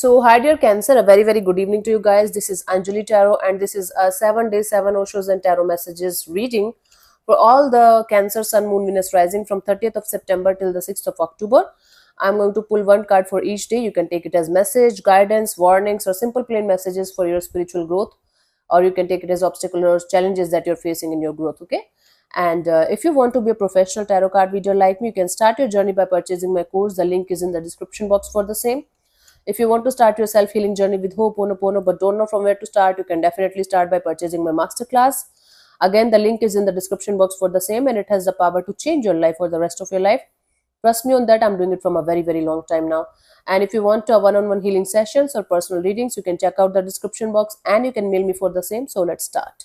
So, hi dear Cancer, a very, very good evening to you guys. This is Anjali Tarot, and this is a 7 day, 7 Oshos and Tarot messages reading for all the Cancer, Sun, Moon, Venus rising from 30th of September till the 6th of October. I'm going to pull one card for each day. You can take it as message, guidance, warnings, or simple plain messages for your spiritual growth, or you can take it as obstacles or challenges that you're facing in your growth. Okay. And if you want to be a professional tarot card reader like me, you can start your journey by purchasing my course. The link is in the description box for the same. If you want to start your self-healing journey with Ho'oponopono but don't know from where to start, you can definitely start by purchasing my masterclass. Again, the link is in the description box for the same, and it has the power to change your life for the rest of your life. Trust me on that, I'm doing it from a very, very long time now. And if you want one-on-one healing sessions or personal readings, you can check out the description box and you can mail me for the same. So let's start.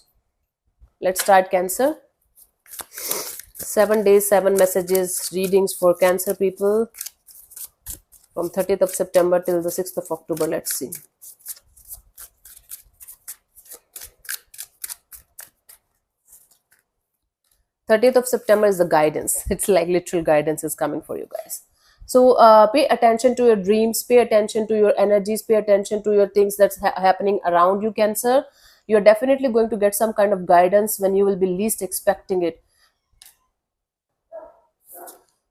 Let's start, Cancer. 7 days, 7 messages, readings for Cancer people from 30th of September till the 6th of October. Let's see. Thirtieth of September is the guidance. It's like literal guidance is coming for you guys. So pay attention to your dreams, pay attention to your energies, pay attention to your things that's happening around you, Cancer. You're definitely going to get some kind of guidance when you will be least expecting it.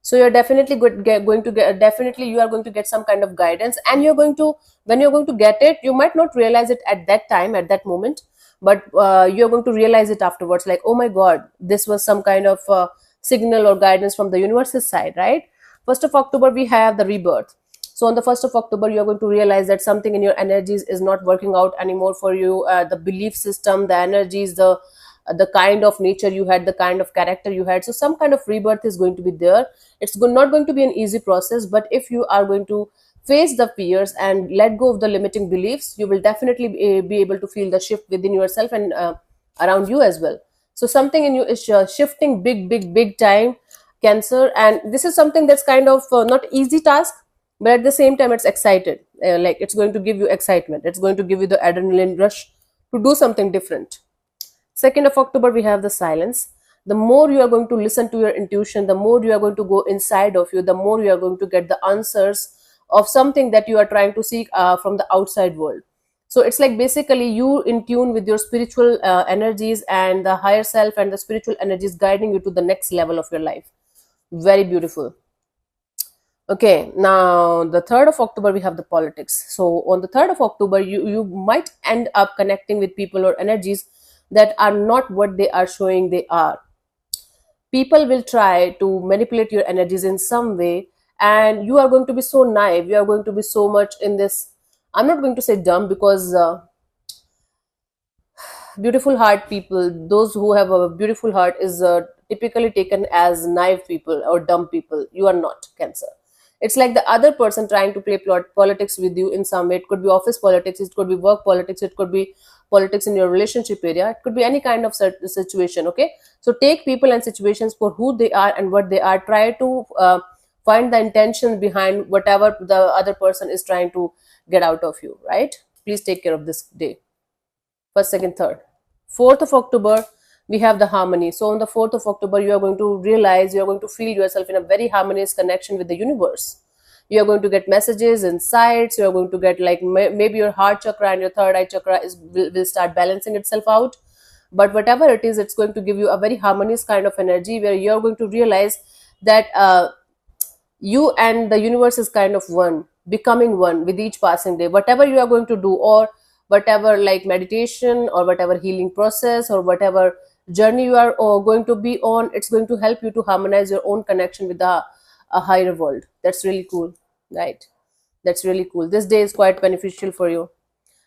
So you're definitely going to get definitely you are going to get some kind of guidance, and you're going to, when you're going to get it, you might not realize it at that time, at that moment, but you're going to realize it afterwards, like, oh my god, this was some kind of signal or guidance from the universe's side, right? 1st of October we have the rebirth. So on the 1st of October you're going to realize that something in your energies is not working out anymore for you. The belief system, the energies, the kind of nature you had, the kind of character you had, so some kind of rebirth is going to be there. It's not going to be an easy process, but if you are going to face the fears and let go of the limiting beliefs, you will definitely be able to feel the shift within yourself and around you as well. So something in you is shifting big time, Cancer, and this is something that's kind of not easy task, but at the same time it's excited. Like, it's going to give you excitement, it's going to give you the adrenaline rush to do something different. 2nd of October, we have the silence. The more you are going to listen to your intuition, the more you are going to go inside of you, the more you are going to get the answers of something that you are trying to seek from the outside world. So it's like basically you in tune with your spiritual energies and the higher self and the spiritual energies guiding you to the next level of your life. Very beautiful. Okay, now the 3rd of October, we have the politics. So on the 3rd of October, you might end up connecting with people or energies that are not what they are showing they are. People will try to manipulate your energies in some way, and you are going to be so naive, you are going to be so much in this, I'm not going to say dumb, because beautiful heart people, those who have a beautiful heart, is typically taken as naive people or dumb people. You are not, Cancer. It's like the other person trying to play politics with you in some way. It could be office politics, it could be work politics, it could be politics in your relationship area, it could be any kind of situation. Okay, so take people and situations for who they are and what they are. Try to find the intention behind whatever the other person is trying to get out of you, right? Please take care of this day. 1st, 2nd, 3rd. 4th of October, we have the harmony. So on the 4th of October, you are going to realize, you are going to feel yourself in a very harmonious connection with the universe. You are going to get messages, insights. You are going to get, like, maybe your heart chakra and your third eye chakra will start balancing itself out. But whatever it is, it's going to give you a very harmonious kind of energy where you're going to realize that you and the universe is kind of one, becoming one with each passing day. Whatever you are going to do, or whatever, like meditation or whatever healing process or whatever journey you are going to be on, it's going to help you to harmonize your own connection with a higher world. That's really cool, right? That's really cool. This day is quite beneficial for you.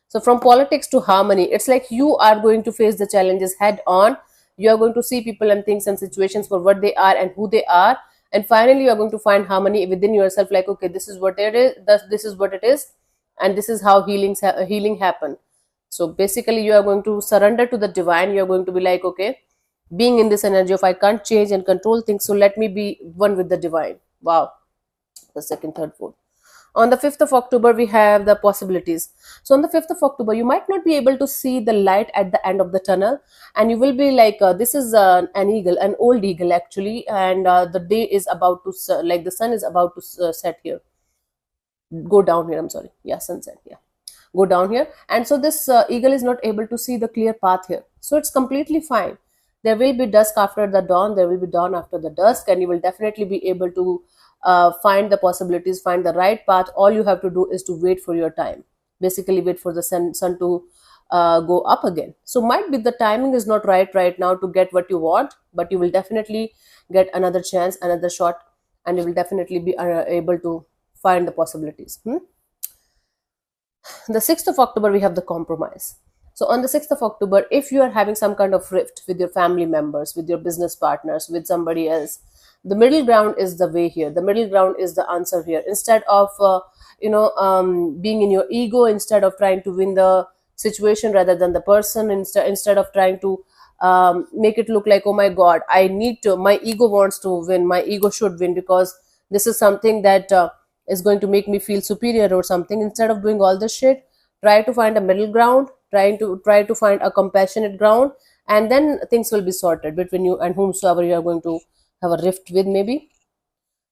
So from politics to harmony, it's like you are going to face the challenges head on. You are going to see people and things and situations for what they are and who they are, and finally you are going to find harmony within yourself, like, okay, this is what it is, this is what it is, and this is how healing happen. So basically you are going to surrender to the divine. You are going to be like, okay, being in this energy of I can't change and control things, so let me be one with the divine. Wow. The 2nd, 3rd, 4th. On the 5th of October, we have the possibilities. So on the 5th of October, you might not be able to see the light at the end of the tunnel, and you will be like, this is an eagle, an old eagle actually, and the day is about to, like the sun is about to set here. Go down here, I'm sorry, yeah, sunset, yeah, go down here. And so this eagle is not able to see the clear path here, so it's completely fine. There will be dusk after the dawn, there will be dawn after the dusk, and you will definitely be able to find the possibilities, find the right path. All you have to do is to wait for your time, basically wait for the sun to go up again. So might be the timing is not right now to get what you want, but you will definitely get another chance, another shot, and you will definitely be able to find the possibilities. The 6th of October, we have the compromise. So on the 6th of October, if you are having some kind of rift with your family members, with your business partners, with somebody else, the middle ground is the way here. The middle ground is the answer here. Instead of being in your ego, instead of trying to win the situation rather than the person, instead of trying to make it look like, oh my god, I need to, my ego wants to win, my ego should win because this is something that is going to make me feel superior or something. Instead of doing all this shit, try to find a middle ground, try to find a compassionate ground, and then things will be sorted between you and whomsoever you are going to have a rift with. Maybe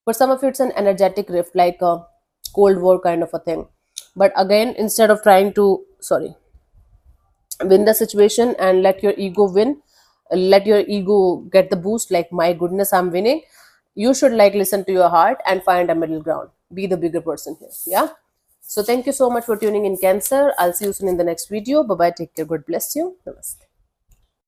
for some of you it's an energetic rift, like a cold war kind of a thing. But again, instead of trying to, sorry, win the situation and let your ego win, let your ego get the boost, like my goodness, I'm winning, you should like listen to your heart and find a middle ground, be the bigger person here. Yeah, so thank you so much for tuning in, Cancer. I'll see you soon in the next video. Bye bye, take care, god bless you, namaste.